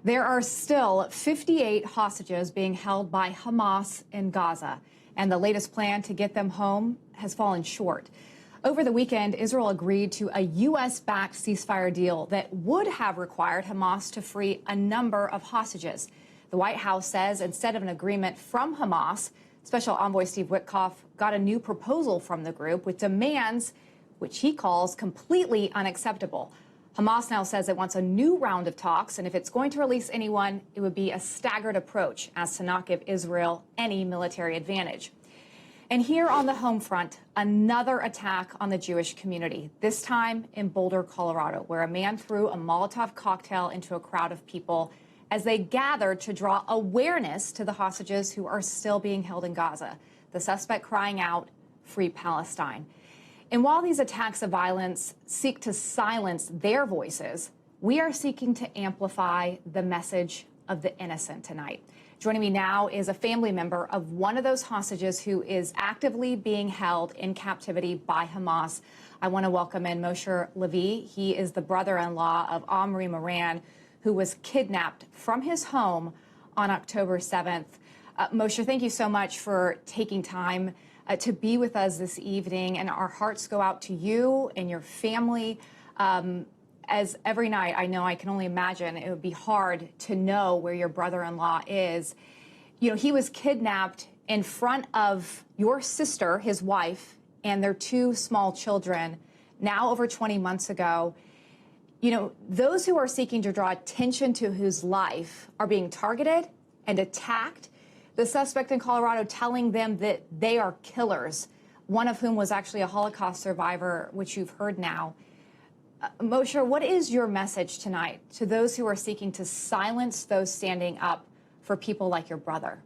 There are still 58 hostages being held by Hamas in Gaza, and the latest plan to get them home has fallen short. Over the weekend, Israel agreed to a U.S.-backed ceasefire deal that would have required Hamas to free a number of hostages. The White House says instead of an agreement from Hamas, Special Envoy Steve Witkoff got a new proposal from the group with demands which he calls completely unacceptable. Hamas now says it wants a new round of talks, and if it's going to release anyone, it would be a staggered approach as to not give Israel any military advantage. And here on the home front, another attack on the Jewish community, this time in Boulder, Colorado, where a man threw a Molotov cocktail into a crowd of people as they gathered to draw awareness to the hostages who are still being held in Gaza, the suspect crying out, "Free Palestine." And while these attacks of violence seek to silence their voices, we are seeking to amplify the message of the innocent tonight. Joining me now is a family member of one of those hostages who is actively being held in captivity by Hamas. I want to welcome in Moshe Lavi. He is the brother-in-law of Omri Miran, who was kidnapped from his home on October 7th. Moshe, thank you so much for taking time to be with us this evening, and our hearts go out to you and your family. As every night, I know I can only imagine it would be hard to know where your brother-in-law is. You know, he was kidnapped in front of your sister, his wife, and their two small children, now over 20 months ago. You know, those who are seeking to draw attention to his life are being targeted and attacked. The suspect in Colorado telling them that they are killers, one of whom was actually a Holocaust survivor, which you've heard now. Moshe, what is your message tonight to those who are seeking to silence those standing up for people like your brother?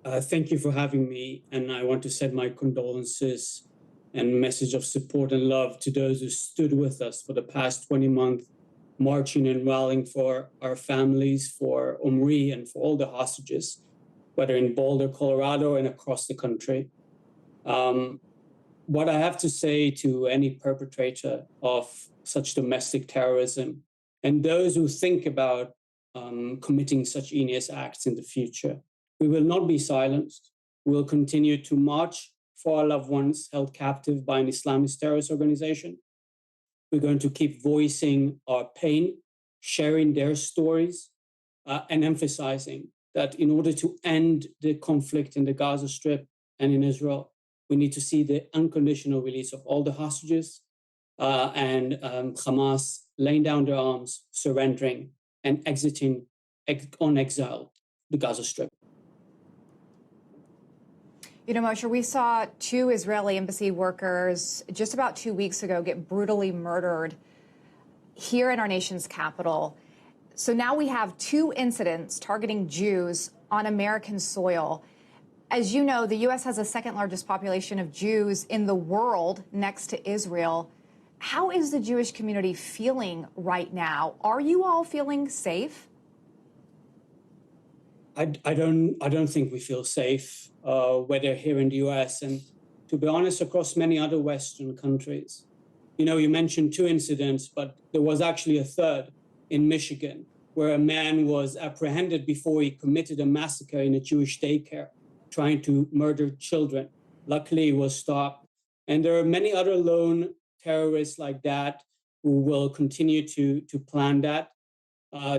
Thank you for having me, and I want to send my condolences and message of support and love to those who stood with us for the past 20 months, marching and rallying for our families, for Omri, and for all the hostages, whether in Boulder, Colorado, and across the country. What I have to say to any perpetrator of such domestic terrorism and those who think about committing such heinous acts in the future, we will not be silenced. We will continue to march for our loved ones held captive by an Islamist terrorist organization. We're going to keep voicing our pain, sharing their stories, and emphasizing that in order to end the conflict in the Gaza Strip and in Israel, we need to see the unconditional release of all the hostages and Hamas laying down their arms, surrendering, and exiting on exile the Gaza Strip. You know, Moshe, we saw two Israeli embassy workers just about 2 weeks ago get brutally murdered here in our nation's capital. So now we have two incidents targeting Jews on American soil. As you know, the U.S. has the second largest population of Jews in the world next to Israel. How is the Jewish community feeling right now? Are you all feeling safe? I don't think we feel safe, whether here in the U.S. and, to be honest, across many other Western countries. You know, you mentioned two incidents, but there was actually a third in Michigan, where a man was apprehended before he committed a massacre in a Jewish daycare, trying to murder children. Luckily, he was stopped. And there are many other lone terrorists like that who will continue to plan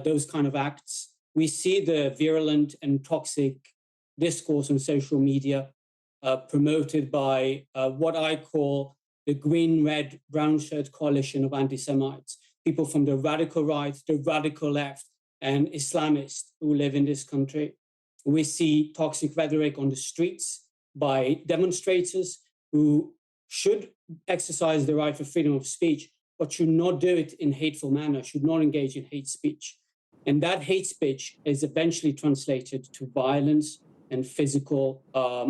those kind of acts. We see the virulent and toxic discourse on social media promoted by what I call the green, red, brown shirt coalition of anti-Semites, people from the radical right, the radical left, and Islamists who live in this country. We see toxic rhetoric on the streets by demonstrators who should exercise the right of freedom of speech, but should not do it in hateful manner, should not engage in hate speech. And that hate speech is eventually translated to violence and physical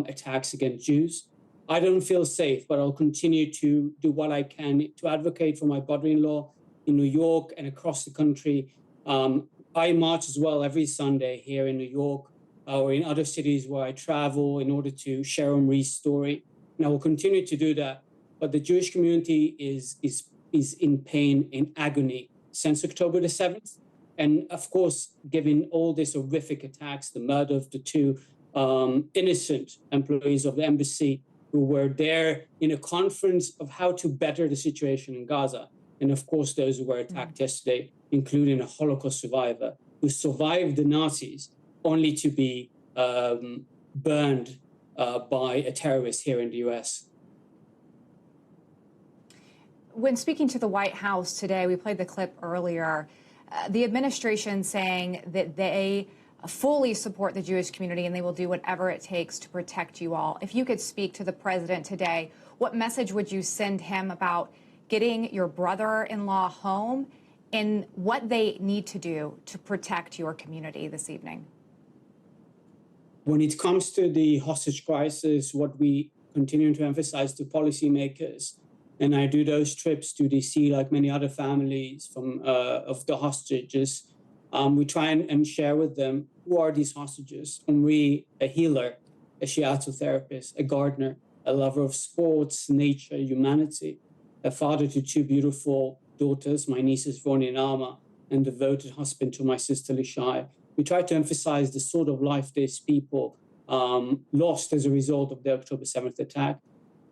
attacks against Jews. I don't feel safe, but I'll continue to do what I can to advocate for my brother-in-law in New York and across the country. I march as well every Sunday here in New York or in other cities where I travel in order to share Omri's story. And I will continue to do that. But the Jewish community is in pain, in agony since October the 7th. And of course, given all these horrific attacks, the murder of the two innocent employees of the embassy who were there in a conference of how to better the situation in Gaza. And of course, those who were attacked yesterday, including a Holocaust survivor who survived the Nazis only to be burned by a terrorist here in the US. When speaking to the White House today, we played the clip earlier, the administration saying that they fully support the Jewish community and they will do whatever it takes to protect you all. If you could speak to the president today, what message would you send him about getting your brother-in-law home and what they need to do to protect your community this evening? When it comes to the hostage crisis, what we continue to emphasize to policymakers, and I do those trips to DC like many other families of the hostages, we try and share with them who are these hostages. Omri, a healer, a shiatsu-therapist, a gardener, a lover of sports, nature, humanity, a father to two beautiful daughters, my nieces Ronnie and Alma, and devoted husband to my sister Lishai. We try to emphasize the sort of life these people lost as a result of the October 7th attack.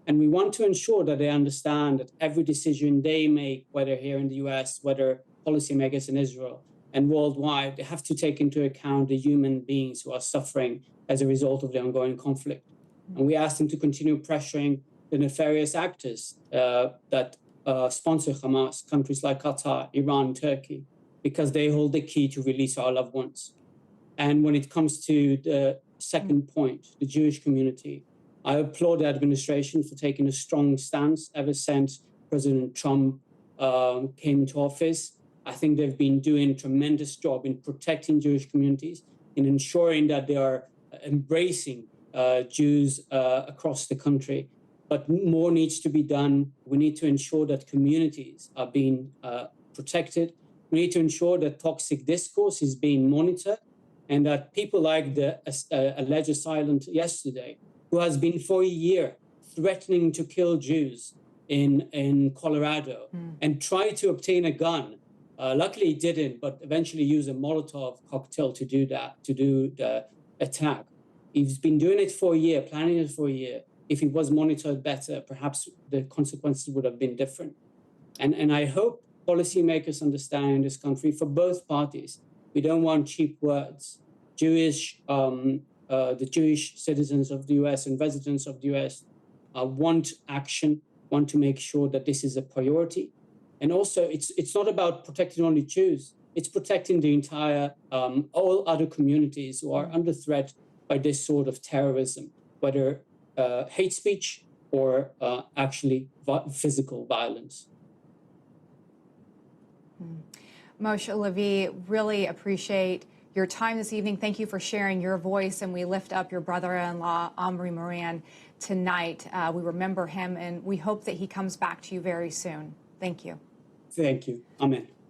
And we want to ensure that they understand that every decision they make, whether here in the US, whether policymakers in Israel and worldwide, they have to take into account the human beings who are suffering as a result of the ongoing conflict. And we ask them to continue pressuring the nefarious actors that sponsor Hamas, countries like Qatar, Iran, Turkey, because they hold the key to release our loved ones. And when it comes to the second point, the Jewish community, I applaud the administration for taking a strong stance ever since President Trump came into office. I think they've been doing a tremendous job in protecting Jewish communities, in ensuring that they are embracing Jews across the country. But more needs to be done. We need to ensure that communities are being protected. We need to ensure that toxic discourse is being monitored and that people like the alleged assailant yesterday, who has been for a year threatening to kill Jews in Colorado and tried to obtain a gun. Luckily he didn't, but eventually used a Molotov cocktail to do that, to do the attack. He's been doing it for a year, planning it for a year. If it was monitored better, perhaps the consequences would have been different. And I hope policymakers understand in this country, for both parties, we don't want cheap words. The Jewish citizens of the US and residents of the US want action, want to make sure that this is a priority. And also, it's not about protecting only Jews. It's protecting the entire, all other communities who are under threat by this sort of terrorism, whether hate speech or actually physical violence. Moshe, Lavi, really appreciate your time this evening. Thank you for sharing your voice, and we lift up your brother-in-law, Omri Miran, tonight. We remember him, and we hope that he comes back to you very soon. Thank you. Thank you. Amen.